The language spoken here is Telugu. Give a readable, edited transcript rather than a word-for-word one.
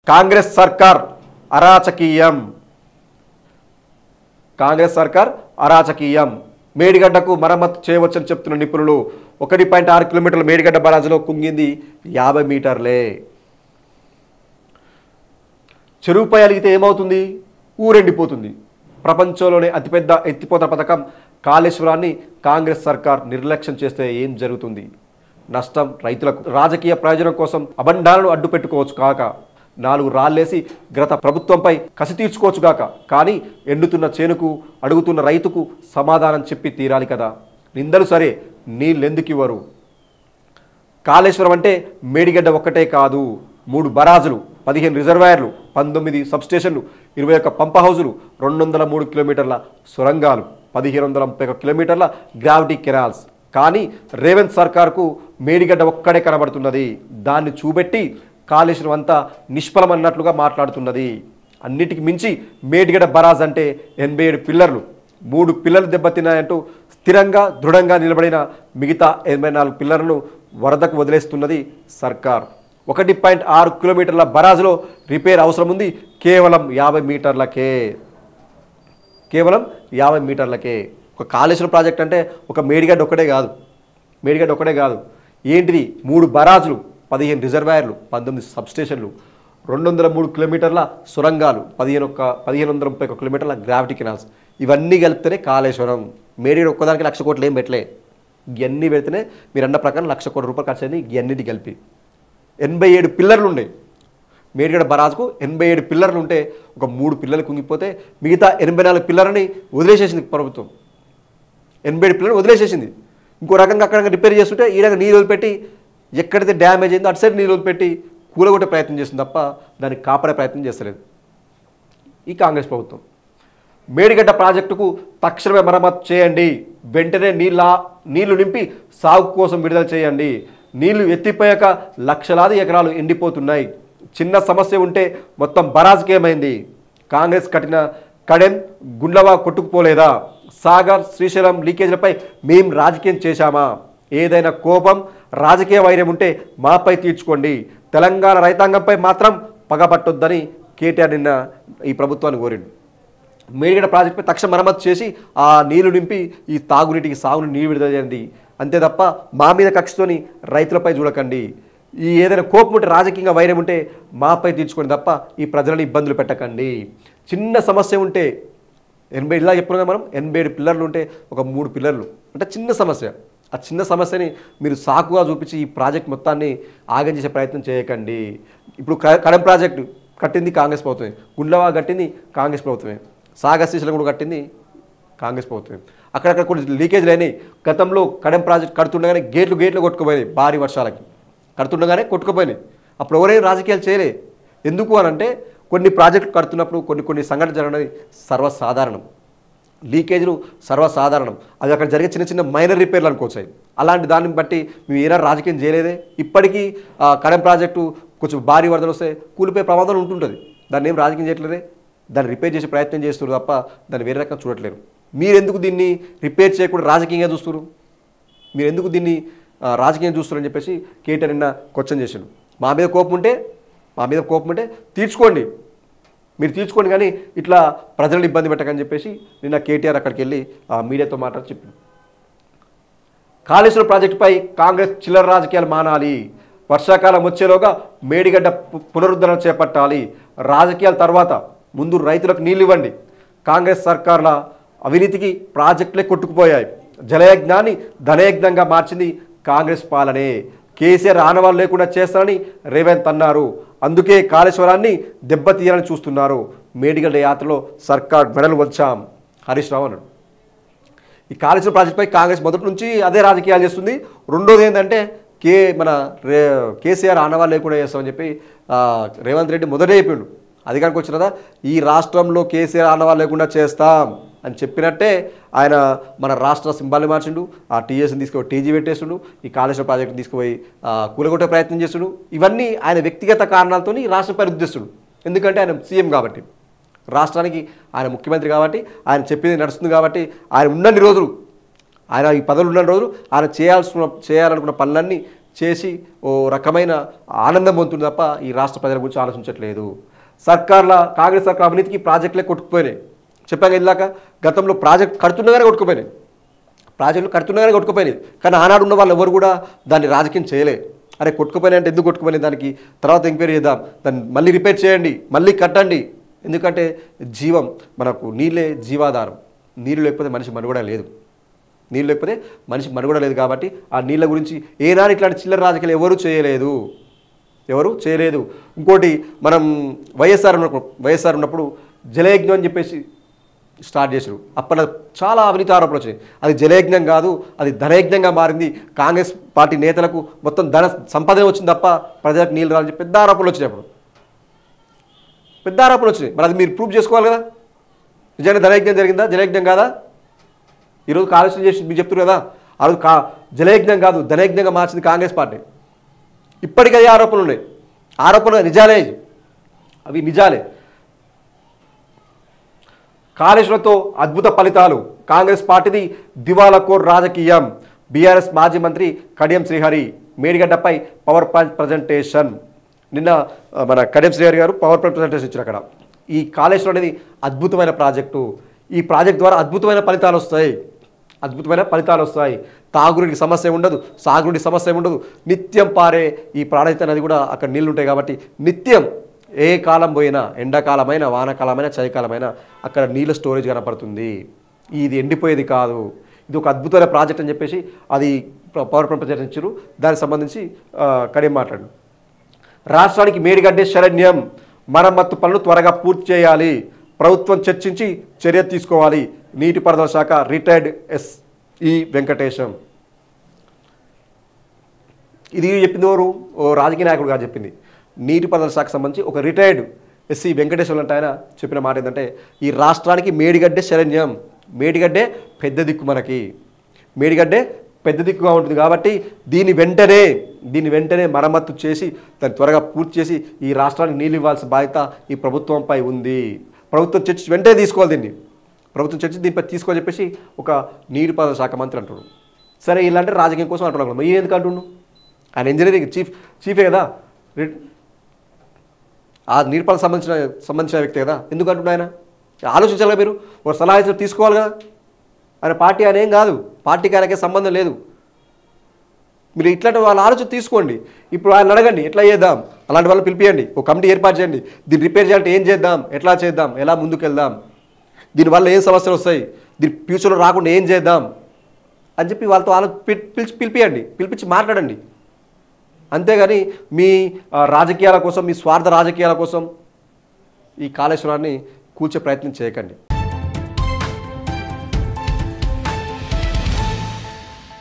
కాంగ్రెస్ సర్కార్ అరాచకీయం. కాంగ్రెస్ సర్కార్ అరాచకీయం. మేడిగడ్డకు మరమ్మతు చేయవచ్చని చెప్తున్న నిపుణులు. 1.6 కిలోమీటర్ల మేడిగడ్డ బరాజులో కుంగింది 50 మీటర్లే. చెరువుపై అలిగితే ఏమవుతుంది? ఊరెండిపోతుంది. ప్రపంచంలోనే అతిపెద్ద ఎత్తిపోత పథకం కాళేశ్వరాన్ని కాంగ్రెస్ సర్కార్ నిర్లక్ష్యం చేస్తే ఏం జరుగుతుంది? నష్టం రైతులకు. రాజకీయ ప్రయోజనం కోసం అబండాలను అడ్డు పెట్టుకోవచ్చు కాక, 4 రాళ్లేసి గత ప్రభుత్వంపై కసి తీర్చుకోవచ్చు గాక, కానీ ఎండుతున్న చేనుకు అడుగుతున్న రైతుకు సమాధానం చెప్పి తీరాలి కదా. నిందలు సరే, నీళ్ళెందుకు ఇవ్వరు? కాళేశ్వరం అంటే మేడిగడ్డ ఒక్కటే కాదు, 3 బరాజులు, 15 రిజర్వాయర్లు, 19 సబ్స్టేషన్లు, 21 పంప్ హౌజులు, 203 కిలోమీటర్ల సొరంగాలు, 1531 కిలోమీటర్ల గ్రావిటీ కెనాల్స్. కానీ రేవంత్ సర్కార్కు మేడిగడ్డ ఒక్కడే కనబడుతున్నది. దాన్ని చూపెట్టి కాళేశ్వరం అంతా నిష్ఫలమన్నట్లుగా మాట్లాడుతున్నది. అన్నిటికి మించి మేడిగడ్డ బరాజ్ అంటే 87 పిల్లర్లు, 3 పిల్లర్లు దెబ్బతిన్నాయంటూ స్థిరంగా దృఢంగా నిలబడిన మిగతా 84 పిల్లర్లను వరదకు వదిలేస్తున్నది సర్కార్. 1.6 కిలోమీటర్ల బరాజులో రిపేర్ అవసరం ఉంది కేవలం 50 మీటర్లకే. కేవలం 50 మీటర్లకే. ఒక కాళేశ్వరం ప్రాజెక్ట్ అంటే ఒక మేడిగడ్డ ఒక్కడే కాదు, మేడిగడ్డ ఒక్కడే కాదు. ఏంటిది? 3 బరాజులు, 15 రిజర్వాయర్లు, 19 సబ్స్టేషన్లు, 203 కిలోమీటర్ల సొరంగాలు, 1531 కిలోమీటర్ల గ్రావిటీ కెనాల్స్. ఇవన్నీ కలిపితేనే కాళేశ్వరం. మేడిగడ్డ ఒక్కదానికి 1,00,000 కోట్లు ఏం పెట్టలే. ఇవన్నీ పెడితేనే మీరు అన్న ప్రకారం 1,00,000 కోట్ల రూపాయలు ఖర్చు అయింది. ఇవన్నిటి కలిపి 87 పిల్లర్లు ఉన్నాయి. మేడిగడ్డ బరాజ్కు 87 పిల్లర్లు ఉంటే ఒక 3 పిల్లర్లు కుంగిపోతే మిగతా 84 పిల్లర్ని వదిలేసేసింది ప్రభుత్వం. 87 పిల్లర్లు వదిలేసేసింది. ఇంకో రకంగా అక్కడ రిపేర్ చేస్తుంటే ఈ రకంగా నీళ్ళు వదిలిపెట్టి ఎక్కడైతే డ్యామేజ్ అయిందో అటు సైడ్ నీళ్ళు వదిలిపెట్టి కూలగొట్టే ప్రయత్నం చేస్తుంది తప్ప దాన్ని కాపాడే ప్రయత్నం చేస్తలేదు ఈ కాంగ్రెస్ ప్రభుత్వం. మేడిగడ్డ ప్రాజెక్టుకు తక్షణమే మరమ్మతు చేయండి. వెంటనే నీళ్లు నింపి సాగు కోసం విడుదల చేయండి. నీళ్లు ఎత్తిపోయాక లక్షలాది ఎకరాలు ఎండిపోతున్నాయి. చిన్న సమస్య ఉంటే మొత్తం బరాజ్కి ఏమైంది? కాంగ్రెస్ కట్టిన కడెం గుండ్లవా కొట్టుకుపోలేదా? సాగర్ శ్రీశైలం లీకేజీలపై మేం రాజకీయం చేశామా? ఏదైనా కోపం రాజకీయ వైర్యం ఉంటే మాపై తీర్చుకోండి. తెలంగాణ రైతాంగంపై మాత్రం పగపట్టొద్దని కేటీఆర్ నిన్న ఈ ప్రభుత్వాన్ని కోరిండు. మేడిగడ్డ ప్రాజెక్టుపై తక్షణ మరమ్మతు చేసి ఆ నీళ్లు నింపి ఈ తాగునీటికి సాగుని నీరు విడుదల చేయండి. అంతే తప్ప మా మీద కక్షతోని రైతులపై చూడకండి. ఈ ఏదైనా కోపం ఉంటే రాజకీయంగా వైరం ఉంటే మాపై తీర్చుకోండి తప్ప ఈ ప్రజలను ఇబ్బందులు పెట్టకండి. చిన్న సమస్య ఉంటే 80 ఇలా చెప్పుకున్నాం మనం, 87 పిల్లర్లు ఉంటే ఒక 3 పిల్లర్లు అంటే చిన్న సమస్య. ఆ చిన్న సమస్యని మీరు సాకుగా చూపించి ఈ ప్రాజెక్ట్ మొత్తాన్ని ఆగం చేసే ప్రయత్నం చేయకండి. ఇప్పుడు కడెం ప్రాజెక్టు కట్టింది కాంగ్రెస్ ప్రభుత్వమే, గుండ్లవా కట్టింది కాంగ్రెస్ ప్రభుత్వమే, సాగర్ శ్రీశైలం కూడా కట్టింది కాంగ్రెస్ ప్రభుత్వమే. అక్కడక్కడ కొన్ని లీకేజ్లు అయినాయి. గతంలో కడెం ప్రాజెక్ట్ కడుతుండగానే గేట్లు కొట్టుకుపోయినాయి. భారీ వర్షాలకి కడుతుండగానే కొట్టుకుపోయినాయి. అప్పుడు ఎవరైనా రాజకీయాలు చేయలే. ఎందుకు అని అంటే కొన్ని ప్రాజెక్టులు కడుతున్నప్పుడు కొన్ని సంఘటనలు జరగడం సర్వసాధారణం. లీకేజ్లు సర్వసాధారణం. అది అక్కడ జరిగే చిన్న మైనర్ రిపేర్లు అనుకోవచ్చు. అలాంటి దాన్ని బట్టి మేము ఏదైనా రాజకీయం చేయలేదే. ఇప్పటికీ కడెం ప్రాజెక్టు కొంచెం భారీ వరదలు వస్తే కూలిపోయే ప్రమాదం ఉంటుంటుంది. దాన్ని ఏం రాజకీయం చేయట్లేదే. దాన్ని రిపేర్ చేసే ప్రయత్నం చేస్తున్నారు తప్ప దాన్ని వేరే రకంగా చూడట్లేరు. మీరెందుకు దీన్ని రిపేర్ చేయకుండా రాజకీయంగా చూస్తున్నారు? మీరు ఎందుకు దీన్ని రాజకీయం చూస్తున్నారని చెప్పేసి కేటీఆర్ నిన్న క్వశ్చన్ చేశాడు. మా మీద కోపం ఉంటే తీర్చుకోండి, మీరు తీర్చుకోండి, కానీ ఇట్లా ప్రజలను ఇబ్బంది పెట్టకని చెప్పేసి నిన్న కేటీఆర్ అక్కడికి వెళ్ళి మీడియాతో మాట్లాడి చెప్పింది. కాళేశ్వరం ప్రాజెక్టుపై కాంగ్రెస్ చిల్లర రాజకీయాలు మానాలి. వర్షాకాలం వచ్చేలోగా మేడిగడ్డ పునరుద్ధరణ చేపట్టాలి. రాజకీయాల తర్వాత ముందు రైతులకు నీళ్ళు ఇవ్వండి. కాంగ్రెస్ సర్కార్ల అవినీతికి ప్రాజెక్టులే కొట్టుకుపోయాయి. జలయజ్ఞాన్ని ధనయజ్ఞంగా మార్చింది కాంగ్రెస్ పాలనే. కేసీఆర్ ఆనవాళ్ళు లేకుండా చేస్తారని రేవంత్ అన్నారు. అందుకే కాళేశ్వరాన్ని దెబ్బతీయాలని చూస్తున్నారు. మేడిగడ్డ యాత్రలో సర్కార్ మెడలు వచ్చాం హరీష్ రావు అన్నాడు. ఈ కాళేశ్వరం ప్రాజెక్టుపై కాంగ్రెస్ మొదటి నుంచి అదే రాజకీయాలు చేస్తుంది. రెండోది ఏంటంటే కేసీఆర్ ఆనవాళ్ళు లేకుండా చేస్తామని చెప్పి రేవంత్ రెడ్డి మొదటే చెప్పిండు. అధికారానికి వచ్చినదా ఈ రాష్ట్రంలో కేసీఆర్ ఆనవాళ్ళు లేకుండా చేస్తాం అని చెప్పినట్టే ఆయన మన రాష్ట్ర సింబాల్ని మార్చిండు. ఆ టీఎస్ని తీసుకుపోయి టీజీ పెట్టేస్తుండు. ఈ కాళేశ్వరం ప్రాజెక్టుని తీసుకుపోయి కూలగొట్టే ప్రయత్నం చేస్తుండు. ఇవన్నీ ఆయన వ్యక్తిగత కారణాలతో రాష్ట్రంపై రుద్దిస్తుడు. ఎందుకంటే ఆయన సీఎం కాబట్టి, రాష్ట్రానికి ఆయన ముఖ్యమంత్రి కాబట్టి, ఆయన చెప్పింది నడుస్తుంది కాబట్టి, ఆయన ఉన్నన్ని రోజులు, ఆయన ఈ పదవులు ఉన్న రోజులు ఆయన చేయాలనుకున్న పనులన్నీ చేసి ఓ రకమైన ఆనందం పొందుతుంది తప్ప ఈ రాష్ట్ర ప్రజల గురించి ఆలోచించట్లేదు. కాంగ్రెస్ సర్కార్ అవినీతికి ప్రాజెక్టులే కొట్టుకుపోయినాయి. చెప్పాక ఇలాక గతంలో ప్రాజెక్ట్ కడుతుండగానే కొట్టుకుపోయినాయి, ప్రాజెక్టులు కడుతుండగానే కొట్టుకుపోయినాయి. కానీ ఆనాడు ఉన్న వాళ్ళు ఎవరు కూడా దాన్ని రాజకీయం చేయలే. అరే కొట్టుకుపోయినాయి అంటే ఎందుకు కొట్టుకుపోయినాయి, దానికి తర్వాత ఎంక్వైరీ చేద్దాం, దాన్ని మళ్ళీ రిపేర్ చేయండి, మళ్ళీ కట్టండి. ఎందుకంటే జీవం మనకు నీళ్ళే జీవాధారం. నీళ్ళు లేకపోతే మనిషి మనుగడ లేదు, నీళ్ళు లేకపోతే మనిషి మనుగడ లేదు. కాబట్టి ఆ నీళ్ళ గురించి ఏనాడు ఇట్లాంటి చిల్లర రాజకీయాలు ఎవరు చేయలేదు. ఇంకోటి మనం వైఎస్ఆర్ ఉన్నప్పుడు జలయజ్ఞం అని చెప్పేసి స్టార్ట్ చేశారు. అప్పట్లో చాలా అవినీతి ఆరోపణలు వచ్చాయి. అది జలయజ్ఞం కాదు, అది ధనయజ్ఞంగా మారింది. కాంగ్రెస్ పార్టీ నేతలకు మొత్తం ధన సంపద వచ్చింది తప్ప ప్రజలకు నీళ్ళు రాలని చెప్పి పెద్ద ఆరోపణలు వచ్చినాయి. అప్పుడు పెద్ద ఆరోపణలు వచ్చినాయి. మరి అది మీరు ప్రూవ్ చేసుకోవాలి కదా, నిజంగా ధనయజ్ఞం జరిగిందా జలయజ్ఞం కాదా? ఈరోజు కాలుష్యం చేసి మీరు చెప్తున్నారు కదా, ఆ రోజు జలయజ్ఞం కాదు ధనయజ్ఞంగా మార్చింది కాంగ్రెస్ పార్టీ. ఇప్పటికీ అదే ఆరోపణలు ఉన్నాయి. ఆరోపణలు నిజాలే, అవి నిజాలే. కాళేశ్వరంతో అద్భుత ఫలితాలు, కాంగ్రెస్ పార్టీది దివాలాకోర్ రాజకీయం. బీఆర్ఎస్ మాజీ మంత్రి కడియం శ్రీహరి మేడిగడ్డపై పవర్ పాయింట్ ప్రజెంటేషన్. నిన్న మన కడియం శ్రీహరి గారు పవర్ పాయింట్ ప్రజెంటేషన్ ఇచ్చారు. అక్కడ ఈ కాళేశ్వరం అనేది అద్భుతమైన ప్రాజెక్టు, ఈ ప్రాజెక్ట్ ద్వారా అద్భుతమైన ఫలితాలు వస్తాయి. తాగునీటికి సమస్య ఉండదు, సాగునీటి సమస్య ఉండదు. నిత్యం పారే ఈ ప్రాణహిత నది కూడా అక్కడ నీళ్ళు ఉంటాయి కాబట్టి నిత్యం ఏ కాలం పోయినా, ఎండాకాలమైనా వానాకాలమైనా చలికాలమైనా అక్కడ నీళ్ళ స్టోరేజ్ కనపడుతుంది. ఇది ఎండిపోయేది కాదు, ఇది ఒక అద్భుతమైన ప్రాజెక్ట్ అని చెప్పేసి అది పవర్ పాయింట్ ప్రజెంటేషన్. దానికి సంబంధించి కడియం మాట్లాడు. రాష్ట్రానికి మేడిగడ్డే శరణ్యం, మరమ్మత్తు పనులు త్వరగా పూర్తి చేయాలి, ప్రభుత్వం చర్చించి చర్య తీసుకోవాలి. నీటిపారుదల శాఖ రిటైర్డ్ ఎస్ఈ వెంకటేశం. ఇది చెప్పింది ఎవరు? ఓ రాజకీయ నాయకుడు గారు చెప్పింది. నీటిపారుదల శాఖకు సంబంధించి ఒక రిటైర్డ్ ఎస్సీ వెంకటేశ్వర అంటే ఆయన చెప్పిన మాట ఏంటంటే, ఈ రాష్ట్రానికి మేడిగడ్డే శరణ్యం, మేడిగడ్డే పెద్ద దిక్కు, మనకి మేడిగడ్డే పెద్ద దిక్కుగా ఉంటుంది కాబట్టి దీన్ని వెంటనే మరమ్మత్తు చేసి దాన్ని త్వరగా పూర్తి చేసి ఈ రాష్ట్రానికి నీళ్ళు ఇవ్వాల్సిన బాధ్యత ఈ ప్రభుత్వంపై ఉంది. ప్రభుత్వం చర్చ వెంటనే తీసుకోవాలి, దీనిపై తీసుకోని చెప్పేసి ఒక నీటిపారుదల శాఖ మంత్రి అంటున్నాడు. సరే ఇలాంటి రాజకీయం కోసం అంటున్నాను, మరి ఎందుకు అంటున్నాడు? ఆయన ఇంజనీరింగ్ చీఫే కదా, ఆ నీటిపారుదల సంబంధించిన వ్యక్తి కదా, ఎందుకు అంటున్నా? ఆయన ఆలోచించాలి కదా, మీరు ఒక సలహా ఇచ్చి తీసుకోవాలి కదా. ఆయన పార్టీ ఆయన ఏం కాదు, పార్టీకి ఆయనకే సంబంధం లేదు. మీరు ఇట్లాంటి వాళ్ళ ఆలోచన తీసుకోండి. ఇప్పుడు ఆయన అడగండి ఎట్లా చేద్దాం, అలాంటి వాళ్ళని పిలిపియండి, ఒక కమిటీ ఏర్పాటు చేయండి, దీన్ని రిపేర్ చేయాలంటే ఏం చేద్దాం, ఎట్లా చేద్దాం, ఎలా ముందుకు వెళ్దాం, దీనివల్ల ఏం సమస్యలు వస్తాయి, దీని ఫ్యూచర్లో రాకుండా ఏం చేద్దాం అని చెప్పి వాళ్ళతో పిలిపించి మాట్లాడండి. అంతేగాని మీ రాజకీయాల కోసం, మీ స్వార్థ రాజకీయాల కోసం ఈ కాళేశ్వరాన్ని కూల్చే ప్రయత్నం చేయకండి.